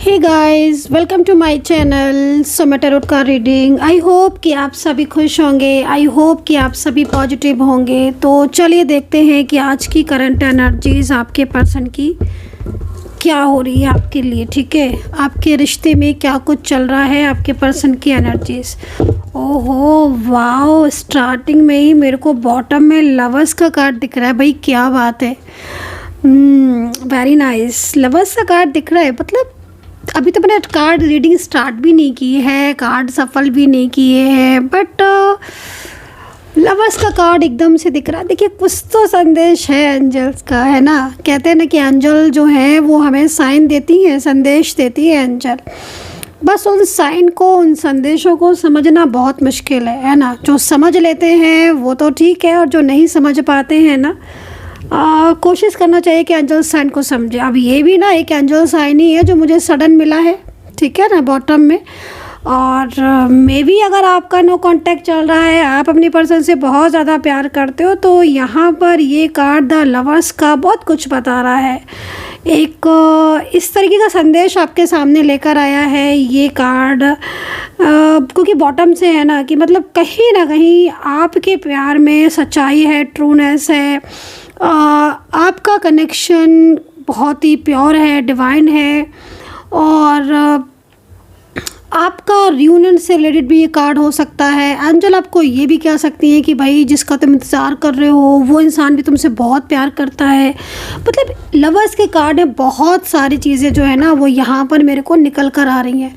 Hey guys, welcome to my channel Sumit tarot का reading. I hope कि आप सभी खुश होंगे। आई होप कि आप सभी पॉजिटिव होंगे। तो चलिए देखते हैं कि आज की करंट एनर्जीज आपके पर्सन की क्या हो रही है आपके लिए। ठीक है, आपके रिश्ते में क्या कुछ चल रहा है, आपके पर्सन की एनर्जीज। ओहो वाओ, स्टार्टिंग में ही मेरे को बॉटम में लवर्स का कार्ड दिख रहा है। भाई क्या बात है, वेरी नाइस। लवर्स का कार्ड दिख रहा है। मतलब अभी तो मैंने कार्ड रीडिंग स्टार्ट भी नहीं की है, कार्ड सफल भी नहीं किए हैं, बट लवर्स का कार्ड एकदम से दिख रहा है। देखिए कुछ तो संदेश है एंजल्स का, है ना। कहते हैं ना कि एंजल जो है वो हमें साइन देती है, संदेश देती है एंजल। बस उन साइन को, उन संदेशों को समझना बहुत मुश्किल है ना। जो समझ लेते हैं वो तो ठीक है, और जो नहीं समझ पाते हैं ना, कोशिश करना चाहिए कि एंजल साइन को समझे। अब ये भी ना एक एंजल साइन ही है जो मुझे सडन मिला है, ठीक है ना, बॉटम में। और मे बी अगर आपका नो कांटेक्ट चल रहा है, आप अपनी पर्सन से बहुत ज़्यादा प्यार करते हो, तो यहाँ पर ये कार्ड द लवर्स का बहुत कुछ बता रहा है। एक इस तरीके का संदेश आपके सामने लेकर आया है ये कार्ड, क्योंकि बॉटम से है ना कि मतलब कहीं ना कहीं आपके प्यार में सच्चाई है, ट्रूनेस है। आपका कनेक्शन बहुत ही प्योर है, डिवाइन है। और आपका रियूनियन से रिलेटेड भी ये कार्ड हो सकता है। एंजल आपको ये भी कह सकती हैं कि भाई जिसका तुम इंतज़ार कर रहे हो वो इंसान भी तुमसे बहुत प्यार करता है। मतलब लवर्स के कार्ड में बहुत सारी चीज़ें जो है ना वो यहाँ पर मेरे को निकल कर आ रही हैं।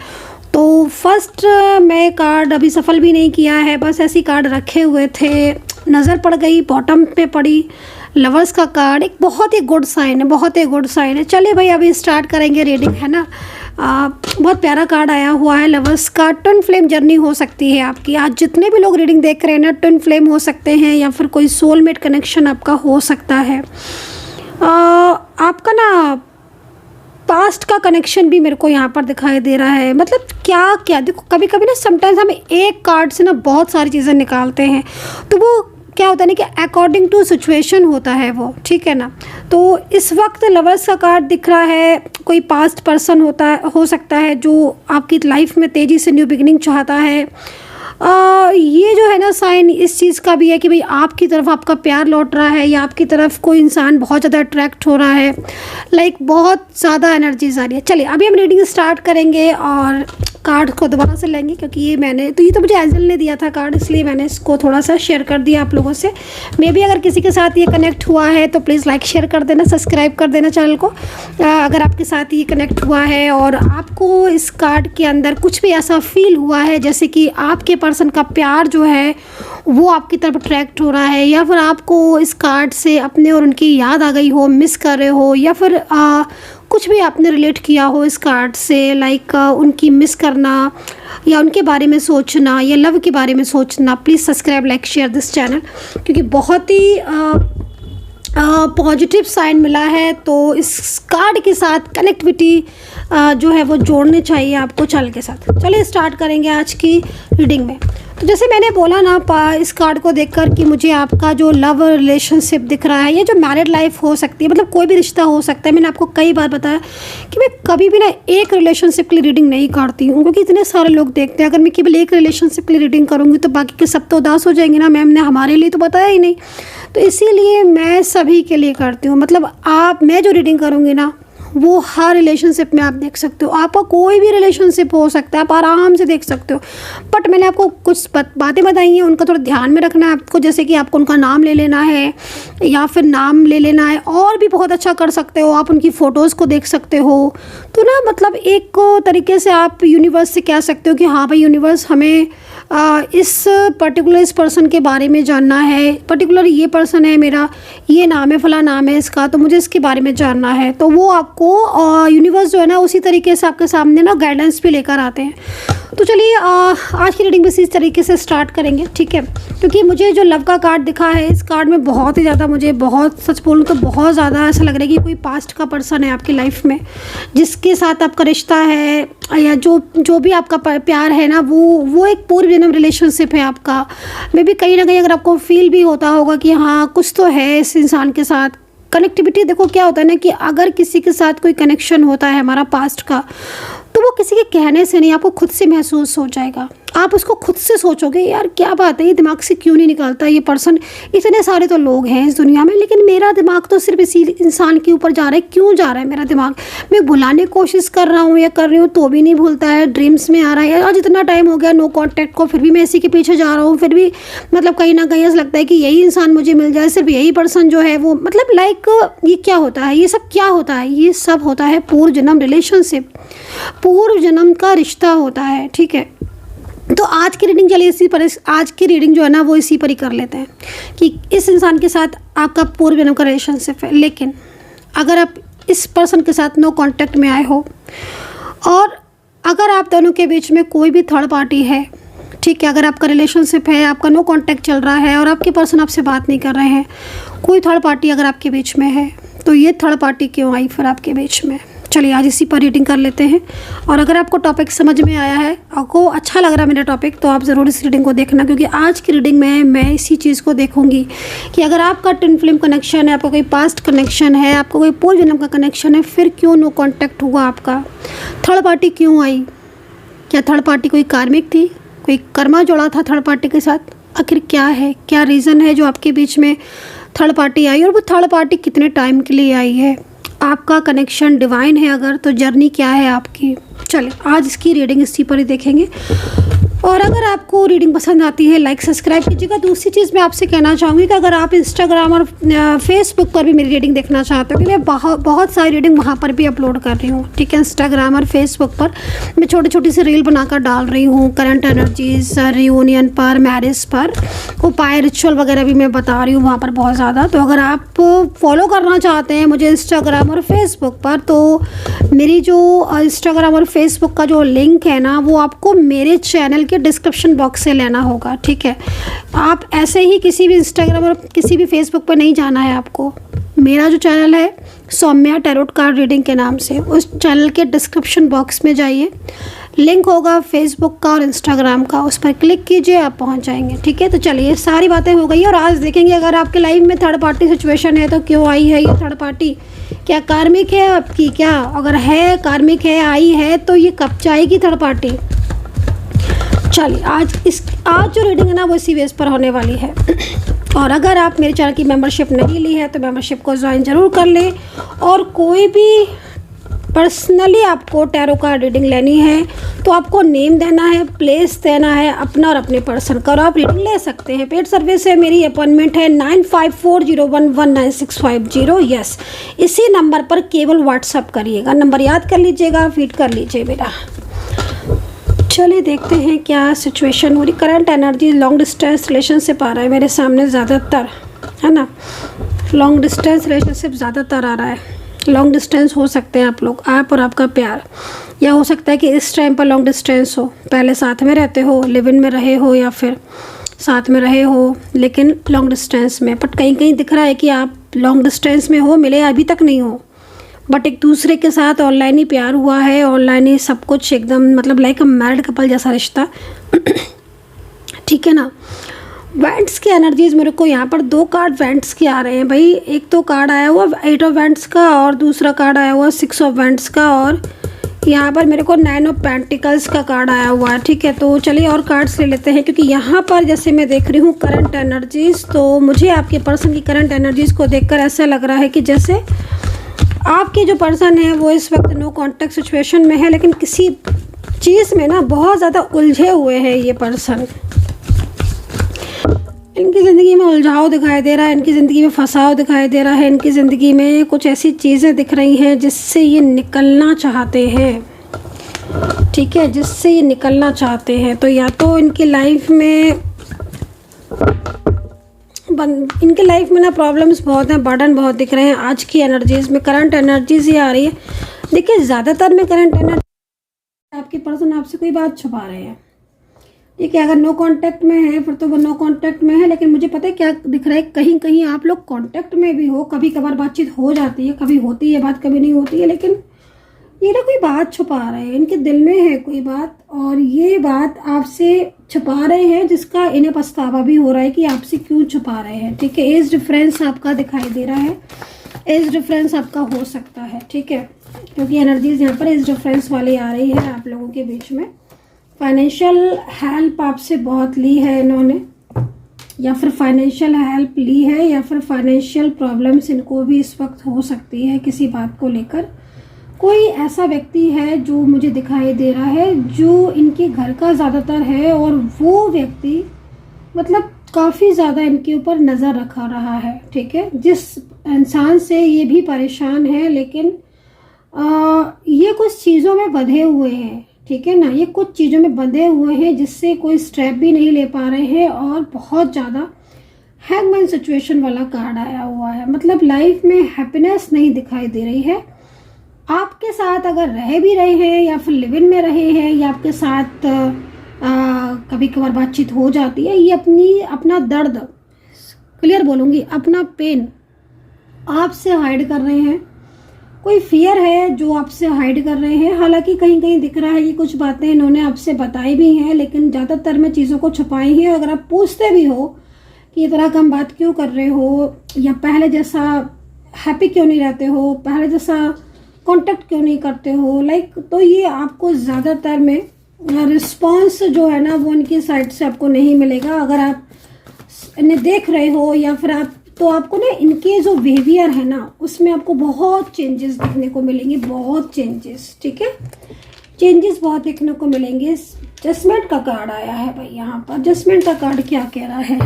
तो फर्स्ट मैं कार्ड अभी सफल भी नहीं किया है, बस ऐसी कार्ड रखे हुए थे, नज़र पड़ गई, बॉटम पे पड़ी लवर्स का कार्ड। एक बहुत ही गुड साइन है, बहुत ही गुड साइन है। चलिए भाई अभी स्टार्ट करेंगे रीडिंग, है ना। बहुत प्यारा कार्ड आया हुआ है लवर्स का। ट्विन फ्लेम जर्नी हो सकती है आपकी। आज जितने भी लोग रीडिंग देख रहे हैं ना, ट्विन फ्लेम हो सकते हैं या फिर कोई सोलमेट कनेक्शन आपका हो सकता है। आपका ना पास्ट का कनेक्शन भी मेरे को यहाँ पर दिखाई दे रहा है। मतलब क्या क्या देखो, कभी कभी ना समटाइम्स हम एक कार्ड से ना बहुत सारी चीज़ें निकालते हैं, तो वो क्या होता है ना कि अकॉर्डिंग टू सिचुएशन होता है वो, ठीक है ना। तो इस वक्त लवर्स का कार्ड दिख रहा है। कोई पास्ट पर्सन हो सकता है जो आपकी लाइफ में तेज़ी से न्यू बिगिनिंग चाहता है। ये जो है ना साइन इस चीज़ का भी है कि भाई आपकी तरफ आपका प्यार लौट रहा है, या आपकी तरफ कोई इंसान बहुत ज़्यादा अट्रैक्ट हो रहा है। लाइक बहुत ज़्यादा एनर्जीज आ रही है। चलिए अभी हम रीडिंग स्टार्ट करेंगे और कार्ड को दोबारा से लेंगे, क्योंकि ये तो मुझे एंजल ने दिया था कार्ड, इसलिए मैंने इसको थोड़ा सा शेयर कर दिया आप लोगों से। मे भी अगर किसी के साथ ये कनेक्ट हुआ है तो प्लीज़ लाइक शेयर कर देना, सब्सक्राइब कर देना चैनल को, अगर आपके साथ ये कनेक्ट हुआ है और आपको इस कार्ड के अंदर कुछ भी ऐसा फील हुआ है जैसे कि आपके पर्सन का प्यार जो है वो आपकी तरफ अट्रैक्ट हो रहा है, या फिर आपको इस कार्ड से अपने और उनकी याद आ गई हो, मिस कर रहे हो, या फिर कुछ भी आपने रिलेट किया हो इस कार्ड से, लाइक उनकी मिस करना या उनके बारे में सोचना या लव के बारे में सोचना, please subscribe like share this channel, क्योंकि बहुत ही पॉजिटिव साइन मिला है। तो इस कार्ड के साथ कनेक्टिविटी जो है वो जोड़ने चाहिए आपको चैनल के साथ। चलिए स्टार्ट करेंगे आज की रीडिंग में। तो जैसे मैंने बोला ना इस कार्ड को देखकर कि मुझे आपका जो लव रिलेशनशिप दिख रहा है, ये जो मैरिड लाइफ हो सकती है, मतलब कोई भी रिश्ता हो सकता है। मैंने आपको कई बार बताया कि मैं कभी भी ना एक रिलेशनशिप के लिए रीडिंग नहीं करती हूँ, क्योंकि इतने सारे लोग देखते हैं। अगर मैं केवल एक रिलेशनशिप के लिए रीडिंग करूँगी तो बाकी के सब तो उदास हो जाएंगे ना, मैम ने हमारे लिए तो बताया ही नहीं। तो इसीलिए मैं सभी के लिए करती हूँ। मतलब मैं जो रीडिंग करूँगी ना वो हर रिलेशनशिप में आप देख सकते हो। आपका कोई भी रिलेशनशिप हो सकता है, आप आराम से देख सकते हो। बट मैंने आपको कुछ बातें बताई हैं, उनका थोड़ा ध्यान में रखना है आपको। जैसे कि आपको उनका नाम ले लेना है, या फिर नाम ले लेना है। और भी बहुत अच्छा कर सकते हो, आप उनकी फ़ोटोज़ को देख सकते हो। तो ना मतलब एक तरीके से आप यूनिवर्स से कह सकते हो कि हाँ भाई यूनिवर्स, हमें इस पर्सन के बारे में जानना है। पर्टिकुलर ये पर्सन है मेरा, ये नाम है, फला नाम है इसका, तो मुझे इसके बारे में जानना है। तो वो आपको यूनिवर्स जो है ना उसी तरीके से आपके सामने ना गाइडेंस भी लेकर आते हैं। तो चलिए आज की रीडिंग भी इसी तरीके से स्टार्ट करेंगे, ठीक है। क्योंकि मुझे जो लव का कार्ड दिखा है, इस कार्ड में बहुत ही ज़्यादा, मुझे बहुत, सच बोलूँ तो बहुत ज़्यादा ऐसा लग रहा है कि कोई पास्ट का पर्सन है आपकी लाइफ में, जिसके साथ आपका रिश्ता है, या जो भी आपका प्यार है ना वो एक पूर्व जन्म रिलेशनशिप है आपका। मे भी कहीं ना कहीं अगर आपको फील भी होता होगा कि हाँ कुछ तो है इस इंसान के साथ, कनेक्टिविटी देखो क्या होता है ना कि अगर किसी के साथ कोई कनेक्शन होता है हमारा पास्ट का, तो वो किसी के कहने से नहीं, आपको खुद से महसूस हो जाएगा। आप उसको खुद से सोचोगे यार क्या बात है, ये दिमाग से क्यों नहीं निकलता ये पर्सन, इतने सारे तो लोग हैं इस दुनिया में, लेकिन मेरा दिमाग तो सिर्फ इसी इंसान के ऊपर जा रहा है, क्यों जा रहा है मेरा दिमाग, मैं भुलाने की कोशिश कर रहा हूँ या कर रही हूँ तो भी नहीं भूलता है, ड्रीम्स में आ रहा है, आज इतना टाइम हो गया नो कॉन्टैक्ट को, फिर भी मैं इसी के पीछे जा रहा हूँ, फिर भी मतलब कहीं ना कहीं ऐसा लगता है कि यही इंसान मुझे मिल जाए, सिर्फ यही पर्सन जो है वो, मतलब लाइक ये क्या होता है, ये सब क्या होता है, ये सब होता है पूर्व जन्म रिलेशनशिप, पूर्व जन्म का रिश्ता होता है। ठीक है, तो आज की रीडिंग चलिए इसी पर, आज की रीडिंग जो है ना वो इसी पर ही कर लेते हैं कि इस इंसान के साथ आपका पूर्व जन्म का रिलेशनशिप है, लेकिन अगर आप इस पर्सन के साथ नो कांटेक्ट में आए हो और अगर आप दोनों के बीच में कोई भी थर्ड पार्टी है, ठीक है, अगर आपका रिलेशनशिप है, आपका नो कांटेक्ट चल रहा है और आपके पर्सन आपसे बात नहीं कर रहे हैं, कोई थर्ड पार्टी अगर आपके बीच में है, तो ये थर्ड पार्टी क्यों आई फिर आपके बीच में। चलिए आज इसी पर रीडिंग कर लेते हैं। और अगर आपको टॉपिक समझ में आया है, आपको अच्छा लग रहा है मेरा टॉपिक, तो आप ज़रूर इस रीडिंग को देखना, क्योंकि आज की रीडिंग में मैं इसी चीज़ को देखूंगी कि अगर आपका ट्विन फ्लेम कनेक्शन है, आपका कोई पास्ट कनेक्शन है, आपका कोई पूर्व जन्म का कनेक्शन है, फिर क्यों नो कॉन्टैक्ट हुआ आपका, थर्ड पार्टी क्यों आई, क्या थर्ड पार्टी कोई कार्मिक थी, कोई कर्मा जोड़ा था थर्ड पार्टी के साथ, आखिर क्या है, क्या रीज़न है जो आपके बीच में थर्ड पार्टी आई, और वो थर्ड पार्टी कितने टाइम के लिए आई है, आपका कनेक्शन डिवाइन है अगर, तो जर्नी क्या है आपकी। चलिए आज इसकी रीडिंग इसी पर ही देखेंगे। और अगर आपको रीडिंग पसंद आती है लाइक सब्सक्राइब कीजिएगा। दूसरी चीज़ मैं आपसे कहना चाहूँगी कि अगर आप इंस्टाग्राम और फेसबुक पर भी मेरी रीडिंग देखना चाहते हो, कि मैं बहुत सारी रीडिंग वहाँ पर भी अपलोड कर रही हूँ। ठीक है, इंस्टाग्राम और फेसबुक पर मैं छोटी छोटी सी रील बनाकर डाल रही हूँ, करंट एनर्जीज, रियूनियन पर, मैरिज पर, उपाय, रिचुअल वगैरह भी मैं बता रही हूँ वहाँ पर बहुत ज़्यादा। तो अगर आप फॉलो करना चाहते हैं मुझे इंस्टाग्राम और फेसबुक पर, तो मेरी जो इंस्टाग्राम और फेसबुक का जो लिंक है ना, वो आपको मेरे चैनल के डिस्क्रिप्शन बॉक्स से लेना होगा। ठीक है, आप ऐसे ही किसी भी इंस्टाग्राम और किसी भी फेसबुक पर नहीं जाना है आपको। मेरा जो चैनल है सौम्या टैरोट कार्ड रीडिंग के नाम से, उस चैनल के डिस्क्रिप्शन बॉक्स में जाइए, लिंक होगा फेसबुक का और इंस्टाग्राम का, उस पर क्लिक कीजिए, आप पहुंच जाएंगे। ठीक है, तो चलिए सारी बातें हो गई और आज देखेंगे अगर आपके लाइफ में थर्ड पार्टी सिचुएशन है तो क्यों आई है ये थर्ड पार्टी, क्या कार्मिक है आपकी, क्या अगर है कार्मिक है, आई है, तो ये कब जाएगी थर्ड पार्टी। चलिए आज जो रीडिंग है ना वो इसी बेस पर होने वाली है। और अगर आप मेरे चैनल की मेंबरशिप नहीं ली है तो मेंबरशिप को ज्वाइन ज़रूर कर लें। और कोई भी पर्सनली आपको टैरो कार्ड रीडिंग लेनी है तो आपको नेम देना है, प्लेस देना है अपना और अपने पर्सन का, और आप रीडिंग ले सकते हैं। पेड सर्विस है, मेरी अपॉइंटमेंट है 9540119650। यस, इसी नंबर पर केवल व्हाट्सअप करिएगा, नंबर याद कर लीजिएगा, फीड कर लीजिए मेरा। चलिए देखते हैं क्या सिचुएशन हो रही। Current energy long distance relationship आ रहा है मेरे सामने ज़्यादातर, है ना, लॉन्ग डिस्टेंस रिलेशनशिप ज़्यादातर आ रहा है। लॉन्ग डिस्टेंस हो सकते हैं आप लोग, आप और आपका प्यार, या हो सकता है कि इस टाइम पर लॉन्ग डिस्टेंस हो, पहले साथ में रहते हो, लिव इन में रहे हो, या फिर साथ में रहे हो लेकिन लॉन्ग डिस्टेंस में, बट कहीं कहीं दिख रहा है कि आप लॉन्ग डिस्टेंस में हो, मिले अभी तक नहीं हो, बट एक दूसरे के साथ ऑनलाइन ही प्यार हुआ है, ऑनलाइन ही सब कुछ एकदम, मतलब लाइक अ मैरिड कपल जैसा रिश्ता। ठीक है ना। वेंट्स की एनर्जीज मेरे को यहाँ पर दो कार्ड वेंट्स के आ रहे हैं भाई। एक तो कार्ड आया हुआ 8 ऑफ वेंट्स का और दूसरा कार्ड आया हुआ 6 ऑफ वेंट्स का, और यहाँ पर मेरे को 9 ऑफ पेंटिकल्स का कार्ड आया हुआ है। ठीक है, तो चलिए और कार्ड्स ले लेते हैं, क्योंकि यहाँ पर जैसे मैं देख रही हूँ करंट एनर्जीज, तो मुझे आपके पर्सन की करंट एनर्जीज को देखकर ऐसा लग रहा है कि जैसे आपके जो पर्सन है वो इस वक्त नो कॉन्टैक्ट सिचुएशन में है, लेकिन किसी चीज़ में ना बहुत ज़्यादा उलझे हुए हैं ये पर्सन। इनकी ज़िंदगी में उलझाव दिखाई दे रहा है, इनकी ज़िंदगी में फंसाव दिखाई दे रहा है, इनकी ज़िंदगी में कुछ ऐसी चीज़ें दिख रही हैं जिससे ये निकलना चाहते हैं। ठीक है, जिससे ये निकलना चाहते हैं, तो या तो इनकी लाइफ में ना प्रॉब्लम्स बहुत हैं, बर्डन बहुत दिख रहे हैं। आज की एनर्जीज में करंट एनर्जीज ही आ रही है। देखिए ज़्यादातर में करंट एनर्जी आपके पर्सन आपसे कोई बात छुपा रहे हैं। ठीक है, अगर नो कांटेक्ट में है फिर तो वो नो कांटेक्ट में है, लेकिन मुझे पता है क्या दिख रहा है, कहीं कहीं आप लोग कांटेक्ट में भी हो, कभी कभार बातचीत हो जाती है, कभी होती है बात, कभी नहीं होती है, लेकिन ये ना कोई बात छुपा रहे हैं, इनके दिल में है कोई बात, और ये बात आपसे छुपा रहे हैं जिसका इन्हें पछतावा भी हो रहा है कि आपसे क्यों छुपा रहे हैं। ठीक है, एज डिफरेंस आपका दिखाई दे रहा है, एज डिफरेंस आपका हो सकता है, ठीक है, क्योंकि एनर्जीज यहाँ पर एज डिफरेंस वाली आ रही है आप लोगों के बीच में। फाइनेंशियल हेल्प आपसे बहुत ली है इन्होंने, या फिर फाइनेंशियल हेल्प ली है, या फिर फाइनेंशियल प्रॉब्लम्स इनको भी इस वक्त हो सकती है किसी बात को लेकर। कोई ऐसा व्यक्ति है जो मुझे दिखाई दे रहा है जो इनके घर का ज़्यादातर है, और वो व्यक्ति मतलब काफ़ी ज़्यादा इनके ऊपर नज़र रखा रहा है, ठीक है। जिस इंसान से ये भी परेशान है, लेकिन ये कुछ चीज़ों में बंधे हुए हैं, ठीक है ना, ये कुछ चीज़ों में बंधे हुए हैं जिससे कोई स्टेप भी नहीं ले पा रहे हैं, और बहुत ज़्यादा हैंगमैन सिचुएशन वाला कार्ड आया हुआ है। मतलब लाइफ में हैप्पीनेस नहीं दिखाई दे रही है। आपके साथ अगर रह भी रहे हैं या फिर लिव इन में रहे हैं, या आपके साथ कभी कभार बातचीत हो जाती है, ये अपना दर्द, क्लियर बोलूँगी, अपना पेन आपसे हाइड कर रहे हैं। कोई फियर है जो आपसे हाइड कर रहे हैं। हालांकि कहीं कहीं दिख रहा है कि कुछ बातें इन्होंने आपसे बताई भी हैं, लेकिन ज़्यादातर में चीज़ों को छुपाई हैं। अगर आप पूछते भी हो कि ये तरह कम बात क्यों कर रहे हो, या पहले जैसा हैप्पी क्यों नहीं रहते हो, पहले जैसा कांटेक्ट क्यों नहीं करते हो, लाइक, तो ये आपको ज़्यादातर में रिस्पॉन्स जो है ना वो उनकी साइड से आपको नहीं मिलेगा। अगर आप इन्हें देख रहे हो या फिर आप, तो आपको ना इनके जो बिहेवियर है ना उसमें आपको बहुत चेंजेस देखने को मिलेंगे, बहुत चेंजेस, ठीक है, चेंजेस बहुत देखने को मिलेंगे। जजमेंट का कार्ड आया है भाई यहाँ पर। जजमेंट का कार्ड क्या कह रहा है?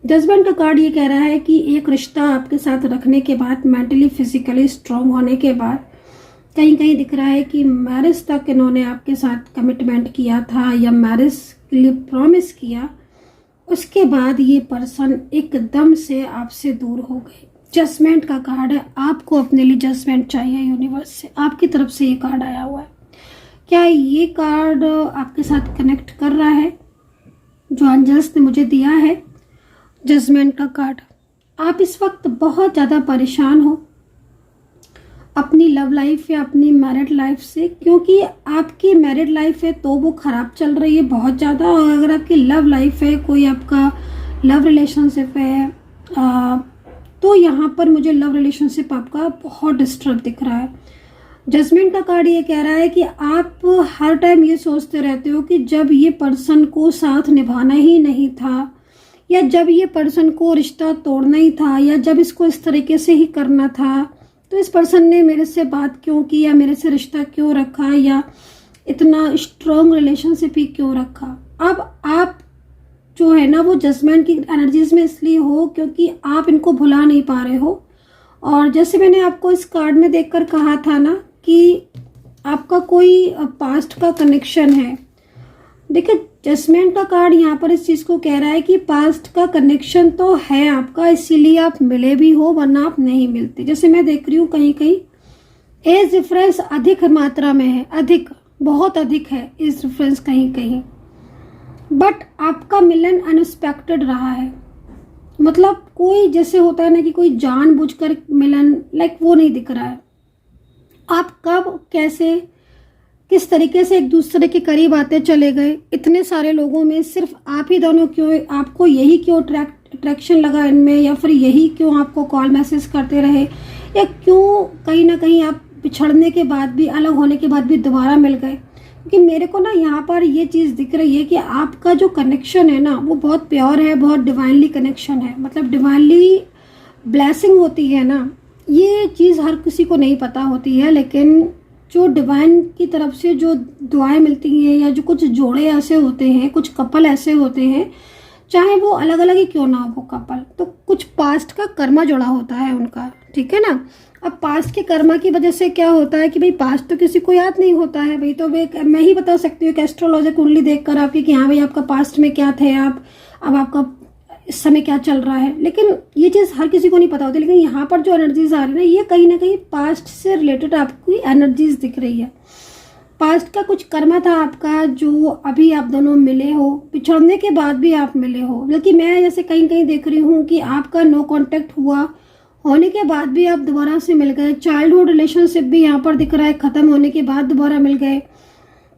जजमेंट का कार्ड ये कह रहा है कि एक रिश्ता आपके साथ रखने के बाद, मेंटली फिजिकली स्ट्रांग होने के बाद, कहीं कहीं दिख रहा है कि मैरिज तक इन्होंने आपके साथ कमिटमेंट किया था या मैरिज के लिए प्रॉमिस किया, उसके बाद ये पर्सन एकदम से आपसे दूर हो गए। जजमेंट का कार्ड है। आपको अपने लिए जजमेंट चाहिए यूनिवर्स से, आपकी तरफ से ये कार्ड आया हुआ है। क्या ये कार्ड आपके साथ कनेक्ट कर रहा है? जो एंजल्स ने मुझे दिया है जजमेंट का कार्ड। आप इस वक्त बहुत ज़्यादा परेशान हो अपनी लव लाइफ या अपनी मैरिड लाइफ से, क्योंकि आपकी मैरिड लाइफ है तो वो ख़राब चल रही है बहुत ज़्यादा, और अगर आपकी लव लाइफ है, कोई आपका लव रिलेशनशिप है, तो यहाँ पर मुझे लव रिलेशनशिप आपका बहुत डिस्टर्ब दिख रहा है। जजमेंट का कार्ड ये कह रहा है कि आप हर टाइम ये सोचते रहते हो कि जब ये पर्सन को साथ निभाना ही नहीं था, या जब ये पर्सन को रिश्ता तोड़ना ही था, या जब इसको इस तरीके से ही करना था, तो इस पर्सन ने मेरे से बात क्यों की, या मेरे से रिश्ता क्यों रखा, या इतना स्ट्रॉन्ग रिलेशनशिप ही क्यों रखा। अब आप जो है ना वो जजमेंट की एनर्जीज में इसलिए हो क्योंकि आप इनको भुला नहीं पा रहे हो। और जैसे मैंने आपको इस कार्ड में देखकर कहा था ना कि आपका कोई पास्ट का कनेक्शन है। देखिए, जजमेंट का कार्ड यहाँ पर इस चीज़ को कह रहा है कि पास्ट का कनेक्शन तो है आपका, इसीलिए आप मिले भी हो, वरना आप नहीं मिलते। जैसे मैं देख रही हूँ कहीं कहीं एज डिफरेंस अधिक मात्रा में है, अधिक, बहुत अधिक है एज डिफरेंस कहीं कहीं, बट आपका मिलन अनएक्सपेक्टेड रहा है। मतलब कोई जैसे होता है ना कि कोई जानबूझकर मिलन, लाइक वो नहीं दिख रहा है। आप कब, कैसे, किस तरीके से एक दूसरे के करीब आते चले गए, इतने सारे लोगों में सिर्फ आप ही दोनों क्यों, आपको यही क्यों अट्रैक्शन लगा इनमें, या फिर यही क्यों आपको कॉल मैसेज करते रहे, या क्यों कहीं ना कहीं आप बिछड़ने के बाद भी, अलग होने के बाद भी दोबारा मिल गए। क्योंकि मेरे को ना यहाँ पर ये चीज़ दिख रही है कि आपका जो कनेक्शन है ना वो बहुत प्योर है, बहुत डिवाइनली कनेक्शन है, मतलब डिवाइनली ब्लेसिंग होती है ना, ये चीज़ हर किसी को नहीं पता होती है, लेकिन जो डिवाइन की तरफ से जो दुआएं मिलती हैं, या जो कुछ जोड़े ऐसे होते हैं, कुछ कपल ऐसे होते हैं, चाहे वो अलग अलग ही क्यों ना हो वो कपल, तो कुछ पास्ट का कर्मा जुड़ा होता है उनका, ठीक है ना। अब पास्ट के कर्मा की वजह से क्या होता है कि भाई पास्ट तो किसी को याद नहीं होता है भाई, तो मैं ही बता सकती हूँ कि एस्ट्रोलॉजी कुंडली देखकर आपकी कि हाँ भाई आपका पास्ट में क्या थे आप, अब आपका इस समय क्या चल रहा है, लेकिन ये चीज़ हर किसी को नहीं पता होती। लेकिन यहाँ पर जो एनर्जीज आ रही है ना, ये कहीं ना कहीं पास्ट से रिलेटेड आपकी एनर्जीज दिख रही है। पास्ट का कुछ कर्मा था आपका, जो अभी आप दोनों मिले हो, बिछड़ने के बाद भी आप मिले हो। बल्कि मैं जैसे कहीं कहीं देख रही हूँ कि आपका नो कांटेक्ट हुआ, होने के बाद भी आप दोबारा से मिल गए। चाइल्डहुड रिलेशनशिप भी यहाँ पर दिख रहा है, ख़त्म होने के बाद दोबारा मिल गए।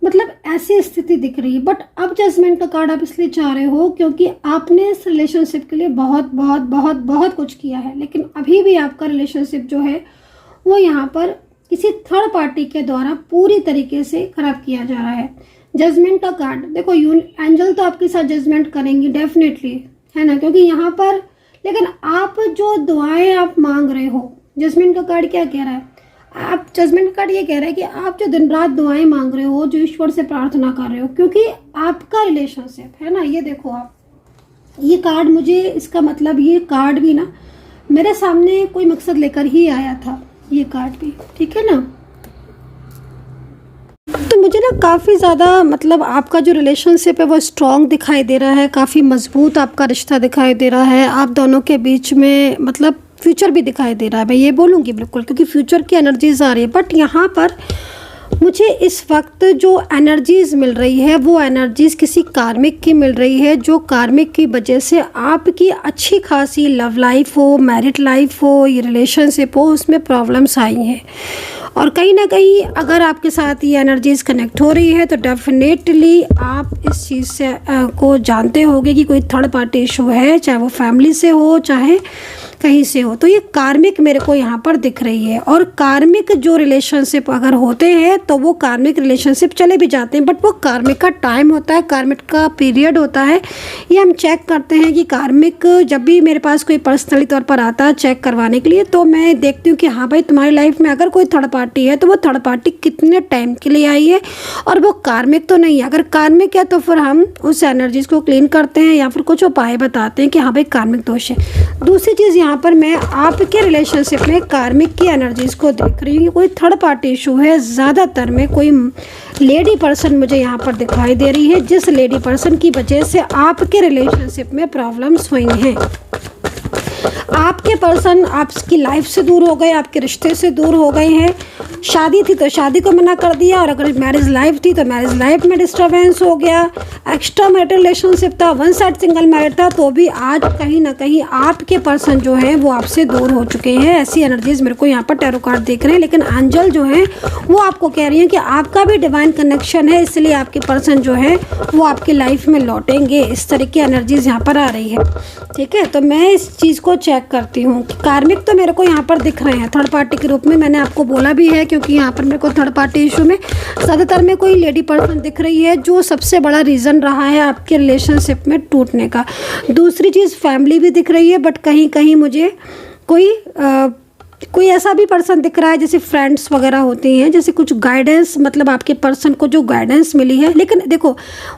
मतलब ऐसी स्थिति दिख रही है। बट अब जजमेंट का कार्ड आप इसलिए चाह रहे हो क्योंकि आपने इस रिलेशनशिप के लिए बहुत बहुत बहुत बहुत कुछ किया है, लेकिन अभी भी आपका रिलेशनशिप जो है वो यहाँ पर किसी थर्ड पार्टी के द्वारा पूरी तरीके से खराब किया जा रहा है। जजमेंट का कार्ड देखो, एंजल तो आपके साथ जजमेंट करेंगी डेफिनेटली, है ना, क्योंकि यहाँ पर लेकिन आप जो दुआएं आप मांग रहे हो, जजमेंट का कार्ड क्या कह रहा है, आप जजमेंट कार्ड ये कह रहा है कि आप जो दिन रात दुआएं मांग रहे हो, जो ईश्वर से प्रार्थना कर रहे हो, क्योंकि आपका रिलेशनशिप है ना, ये देखो आप, ये कार्ड मुझे इसका मतलब ये कार्ड भी ना मेरे सामने कोई मकसद लेकर ही आया था, ये कार्ड भी, ठीक है ना। तो मुझे ना काफ़ी ज़्यादा मतलब आपका जो रिलेशनशिप है वो स्ट्रॉन्ग दिखाई दे रहा है, काफ़ी मजबूत आपका रिश्ता दिखाई दे रहा है, आप दोनों के बीच में मतलब फ्यूचर भी दिखाई दे रहा है, मैं ये बोलूँगी बिल्कुल, क्योंकि फ्यूचर की एनर्जीज आ रही है। बट यहाँ पर मुझे इस वक्त जो एनर्जीज मिल रही है वो एनर्जीज किसी कार्मिक की मिल रही है, जो कार्मिक की वजह से आपकी अच्छी खासी लव लाइफ हो, मैरिड लाइफ हो, ये रिलेशनशिप हो, उसमें प्रॉब्लम्स आई हैं। और कहीं ना कहीं अगर आपके साथ ये एनर्जीज़ कनेक्ट हो रही है तो डेफिनेटली आप इस चीज़ से को जानते होंगे कि कोई थर्ड पार्टी इशू है, चाहे वो फैमिली से हो चाहे कहीं से हो। तो ये कार्मिक मेरे को यहाँ पर दिख रही है। और कार्मिक जो रिलेशनशिप अगर होते हैं तो वो कार्मिक रिलेशनशिप चले भी जाते हैं, बट वो कार्मिक का टाइम होता है, कार्मिक का पीरियड होता है। ये हम चेक करते हैं कि कार्मिक जब भी मेरे पास कोई पर्सनली तौर पर आता है चेक करवाने के लिए, तो मैं देखती हूँ कि हाँ भाई तुम्हारी लाइफ में अगर कोई थर्ड पार्टी है तो वो थर्ड पार्टी कितने टाइम के लिए आई है और वो कार्मिक तो नहीं है। अगर कार्मिक है तो फिर हम उस एनर्जीज को क्लीन करते हैं या फिर कुछ उपाय बताते हैं कि हाँ भाई कार्मिक दोष है। दूसरी चीज़ यहाँ पर मैं आपके रिलेशनशिप में कार्मिक की एनर्जीज को देख रही हूँ कि कोई थर्ड पार्टी इशू है। ज़्यादातर में कोई लेडी पर्सन मुझे यहाँ पर दिखाई दे रही है, जिस लेडी पर्सन की वजह से आपके रिलेशनशिप में प्रॉब्लम्स हुई हैं। आपके पर्सन आपकी लाइफ से दूर हो गए, आपके रिश्ते से दूर हो गए हैं। शादी थी तो शादी को मना कर दिया, और अगर मैरिज लाइफ थी तो मैरिज लाइफ में डिस्टर्बेंस हो गया। एक्स्ट्रा मैरिटल रिलेशनशिप था, वन साइड सिंगल मैरिड था, तो भी आज कहीं ना कहीं आपके पर्सन जो है वो आपसे दूर हो चुके हैं। ऐसी एनर्जीज मेरे को यहाँ पर टैरो कार्ड दिख रहे हैं। लेकिन एंजल जो है वो आपको कह रही है कि आपका भी डिवाइन कनेक्शन है, इसलिए आपके पर्सन जो है वो आपकी लाइफ में लौटेंगे। इस तरह की एनर्जीज यहाँ पर आ रही है, ठीक है। तो मैं इस चीज़ को चेक करती हूँ कि कार्मिक तो मेरे को यहाँ पर दिख रहे हैं थर्ड पार्टी के रूप में। मैंने आपको बोला भी है क्योंकि यहाँ पर मेरे को थर्ड पार्टी इशू में ज़्यादातर में कोई लेडी पर्सन दिख रही है, जो सबसे बड़ा रीज़न रहा है आपके रिलेशनशिप में टूटने का। दूसरी चीज़ फैमिली भी दिख रही है, बट कहीं कहीं मुझे कोई ऐसा भी पर्सन दिख रहा है जैसे फ्रेंड्स वगैरह होती हैं, जैसे कुछ गाइडेंस, मतलब आपके पर्सन को जो गाइडेंस मिली है। लेकिन देखो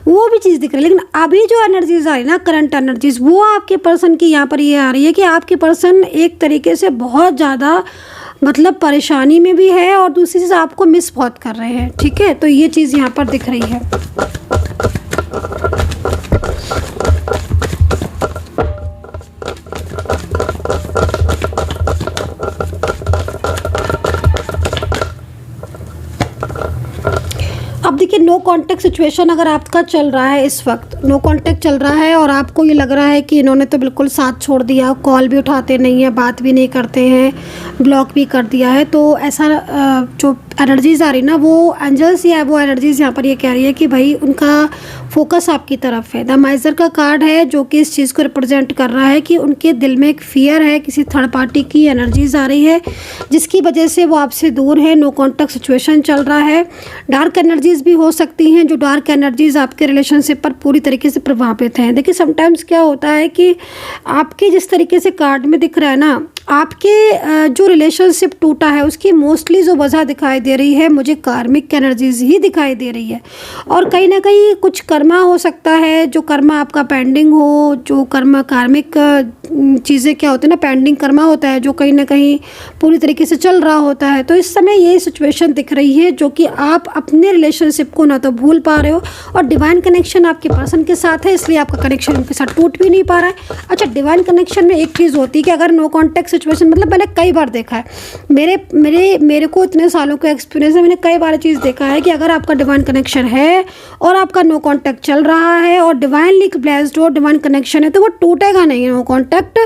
वो भी चीज़ दिख रही है, लेकिन अभी जो एनर्जीज आ रही है ना, करंट एनर्जीज, वो आपके पर्सन की यहाँ पर ये आ रही है कि आपके पर्सन एक तरीके से बहुत ज़्यादा मतलब परेशानी में भी है, और दूसरी चीज़ आपको मिस बहुत कर रहे हैं, ठीक है। तो ये चीज़ यहाँ पर दिख रही है। अब देखिए नो कांटेक्ट सिचुएशन अगर आपका चल रहा है, इस वक्त नो कांटेक्ट चल रहा है और आपको ये लग रहा है कि इन्होंने तो बिल्कुल साथ छोड़ दिया, कॉल भी उठाते नहीं है, बात भी नहीं करते हैं, ब्लॉक भी कर दिया है, तो ऐसा जो एनर्जीज आ रही ना, वो एंजल्स या वो एनर्जीज यहाँ पर ये कह रही है कि भाई उनका फोकस आपकी तरफ है। द माइजर का कार्ड है जो कि इस चीज़ को रिप्रेजेंट कर रहा है कि उनके दिल में एक फियर है, किसी थर्ड पार्टी की एनर्जीज आ रही है जिसकी वजह से वो आपसे दूर है। नो कॉन्टैक्ट सिचुएशन चल रहा है। डार्क एनर्जीज भी हो सकती हैं, जो डार्क एनर्जीज आपके रिलेशनशिप पर पूरी तरीके से प्रभावित हैं। देखिए समटाइम्स क्या होता है कि आपके जिस तरीके से कार्ड में दिख रहा है ना, आपके जो रिलेशनशिप टूटा है उसकी मोस्टली जो वजह दिखाई दे रही है मुझे कार्मिक एनर्जीज ही दिखाई दे रही है। और कहीं ना कहीं कुछ कर्मा हो सकता है, जो कर्मा आपका पेंडिंग हो, जो कर्मा कार्मिक चीज़ें क्या होती है ना, पेंडिंग कर्मा होता है जो कहीं ना कहीं पूरी तरीके से चल रहा होता है। तो इस समय ये सिचुएशन दिख रही है जो कि आप अपने रिलेशनशिप को ना तो भूल पा रहे हो, और डिवाइन कनेक्शन आपके पर्सन के साथ है, इसलिए आपका कनेक्शन उनके साथ टूट भी नहीं पा रहा है। अच्छा, डिवाइन कनेक्शन में एक चीज़ होती है कि अगर नो कॉन्टैक्ट सिचुएशन, मतलब मैंने कई बार देखा है, मेरे को इतने सालों का एक्सपीरियंस है, मैंने कई बार चीज़ देखा है कि अगर आपका डिवाइन कनेक्शन है और आपका नो कॉन्टैक्ट चल रहा है और डिवाइनली ब्लेस्ड हो, डिवाइन कनेक्शन है, तो वो टूटेगा नहीं। नो कॉन्टैक्ट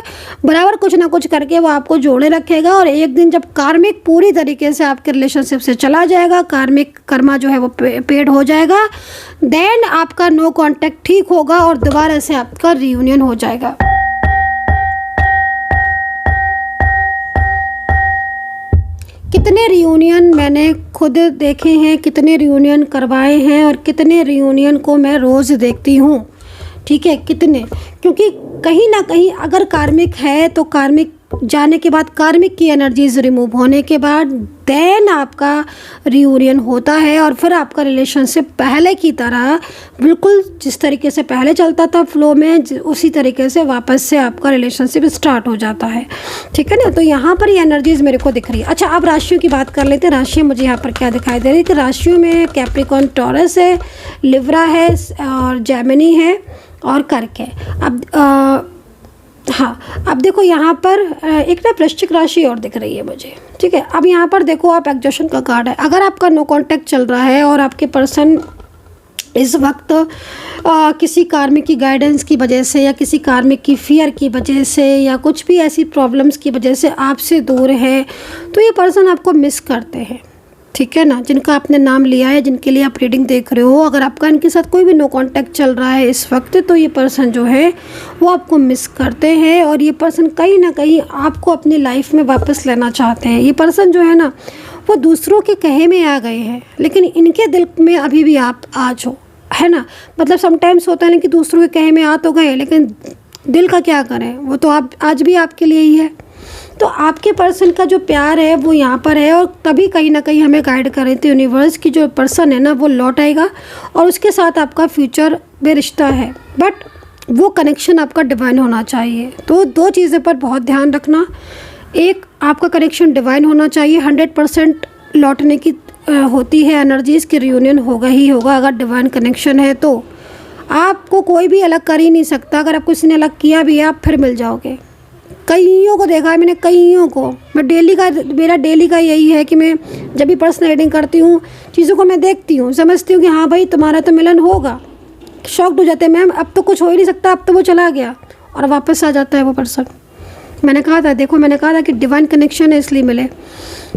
बराबर कुछ ना कुछ करके वो आपको जोड़े रखेगा, और एक दिन जब कार्मिक पूरी तरीके से आपके रिलेशनशिप से चला जाएगा, कार्मिक कर्मा जो है वो पेड हो जाएगा, देन आपका नो कॉन्टैक्ट ठीक होगा और दोबारा से आपका रियूनियन हो जाएगा। कितने रियूनियन मैंने खुद देखे हैं, कितने रियूनियन करवाए हैं, और कितने रियूनियन को मैं रोज़ देखती हूँ, ठीक है, कितने, क्योंकि कहीं ना कहीं अगर कार्मिक है तो कार्मिक जाने के बाद, कार्मिक की एनर्जीज रिमूव होने के बाद देन आपका रियूनियन होता है, और फिर आपका रिलेशनशिप पहले की तरह बिल्कुल जिस तरीके से पहले चलता था फ्लो में, उसी तरीके से वापस से आपका रिलेशनशिप स्टार्ट हो जाता है, ठीक है ना। तो यहाँ पर ये एनर्जीज मेरे को दिख रही है। अच्छा, अब राशियों की बात कर लेते हैं। राशियाँ मुझे यहाँ पर क्या दिखाई दे रही है कि राशियों में कैप्रिकॉर्न टॉरस है, लिब्रा है, और जेमिनी है, और कर्क है। अब हाँ, अब देखो यहाँ पर एक ना वृश्चिक राशि और दिख रही है मुझे, ठीक है। अब यहाँ पर देखो आप एग्जॉशन का कार्ड है। अगर आपका नो कॉन्टैक्ट चल रहा है और आपके पर्सन इस वक्त किसी कार्मिक की गाइडेंस की वजह से, या किसी कार्मिक की फियर की वजह से, या कुछ भी ऐसी प्रॉब्लम्स की वजह से आपसे दूर है, तो ये पर्सन आपको मिस करते हैं, ठीक है ना। जिनका आपने नाम लिया है, जिनके लिए आप रीडिंग देख रहे हो, अगर आपका इनके साथ कोई भी नो कॉन्टैक्ट चल रहा है इस वक्त, तो ये पर्सन जो है वो आपको मिस करते हैं, और ये पर्सन कहीं ना कहीं आपको अपनी लाइफ में वापस लेना चाहते हैं। ये पर्सन जो है ना वो दूसरों के कहे में आ गए हैं, लेकिन इनके दिल में अभी भी आप आज हो, है ना। मतलब समटाइम्स होता है ना कि दूसरों के कहे में आ तो गए, लेकिन दिल का क्या करें, वो तो आप आज भी आपके लिए ही है। तो आपके पर्सन का जो प्यार है वो यहाँ पर है, और तभी कहीं ना कहीं हमें गाइड कर रहे थे यूनिवर्स की जो पर्सन है ना वो लौट आएगा, और उसके साथ आपका फ्यूचर में रिश्ता है, बट वो कनेक्शन आपका डिवाइन होना चाहिए। तो दो चीज़ें पर बहुत ध्यान रखना। एक, आपका कनेक्शन डिवाइन होना चाहिए, 100% लौटने की होती है एनर्जीज़ की, रियूनियन होगा ही होगा अगर डिवाइन कनेक्शन है। तो आपको कोई भी अलग कर ही नहीं सकता। अगर आपको किसी ने अलग किया भी है, आप फिर मिल जाओगे। कईयों को देखा है मैंने, कईयों को। मेरा डेली का यही है कि मैं जब भी पर्सनल रीडिंग करती हूँ, चीज़ों को मैं देखती हूँ, समझती हूँ कि हाँ भाई तुम्हारा तो मिलन होगा। शॉक्ड हो जाते हैं, मैम अब तो कुछ हो ही नहीं सकता, अब तो वो चला गया, और वापस आ जाता है वो पर्सन। मैंने कहा था, देखो मैंने कहा था कि डिवाइन कनेक्शन है इसलिए मिले।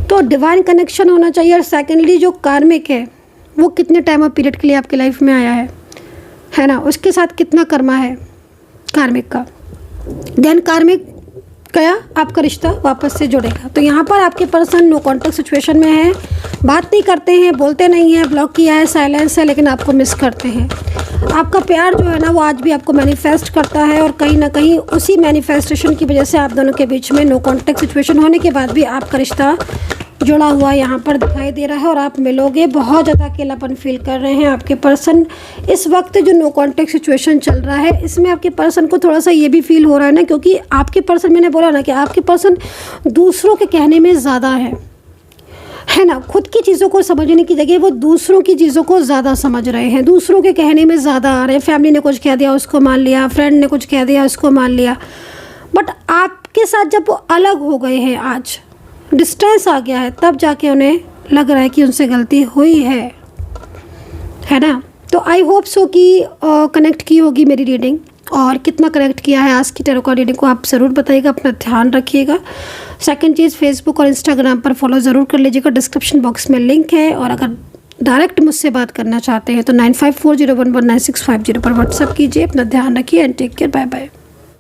तो डिवाइन कनेक्शन होना चाहिए। और सेकेंडली जो कार्मिक है वो कितने टाइम और पीरियड के लिए आपकी लाइफ में आया है ना, उसके साथ कितना कर्मा है कार्मिक का। देन कार्मिक गया, आपका रिश्ता वापस से जुड़ेगा। तो यहाँ पर आपके पर्सन नो कॉन्टैक्ट सिचुएशन में है, बात नहीं करते हैं, बोलते नहीं हैं, ब्लॉक किया है, साइलेंस है, लेकिन आपको मिस करते हैं। आपका प्यार जो है ना वो आज भी आपको मैनिफेस्ट करता है, और कहीं ना कहीं उसी मैनिफेस्टेशन की वजह से आप दोनों के बीच में नो कॉन्टैक्ट सिचुएशन होने के बाद भी आपका रिश्ता जुड़ा हुआ यहाँ पर दिखाई दे रहा है, और आप मिलोगे। बहुत ज़्यादा अकेलापन फील कर रहे हैं आपके पर्सन इस वक्त। जो नो कॉन्टैक्ट सिचुएशन चल रहा है इसमें आपके पर्सन को थोड़ा सा ये भी फील हो रहा है ना, क्योंकि आपके पर्सन, मैंने बोला ना कि आपके पर्सन दूसरों के कहने में ज़्यादा है ना। खुद की चीज़ों को समझने की जगह वो दूसरों की चीज़ों को ज़्यादा समझ रहे हैं, दूसरों के कहने में ज़्यादा आ रहे हैं। फैमिली ने कुछ कह दिया उसको मान लिया, फ्रेंड ने कुछ कह दिया उसको मान लिया। बट आपके साथ जब वो अलग हो गए हैं, आज डिस्टेंस आ गया है, तब जाके उन्हें लग रहा है कि उनसे गलती हुई है ना। तो आई होप सो कि कनेक्ट की होगी मेरी रीडिंग, और कितना कनेक्ट किया है आज की टैरो कार्ड रीडिंग को आप ज़रूर बताइएगा। अपना ध्यान रखिएगा। सेकंड चीज़, फेसबुक और इंस्टाग्राम पर फॉलो ज़रूर कर लीजिएगा, डिस्क्रिप्शन बॉक्स में लिंक है। और अगर डायरेक्ट मुझसे बात करना चाहते हैं तो 9540119650 पर व्हाट्सअप कीजिए। अपना ध्यान रखिए and take care, bye bye.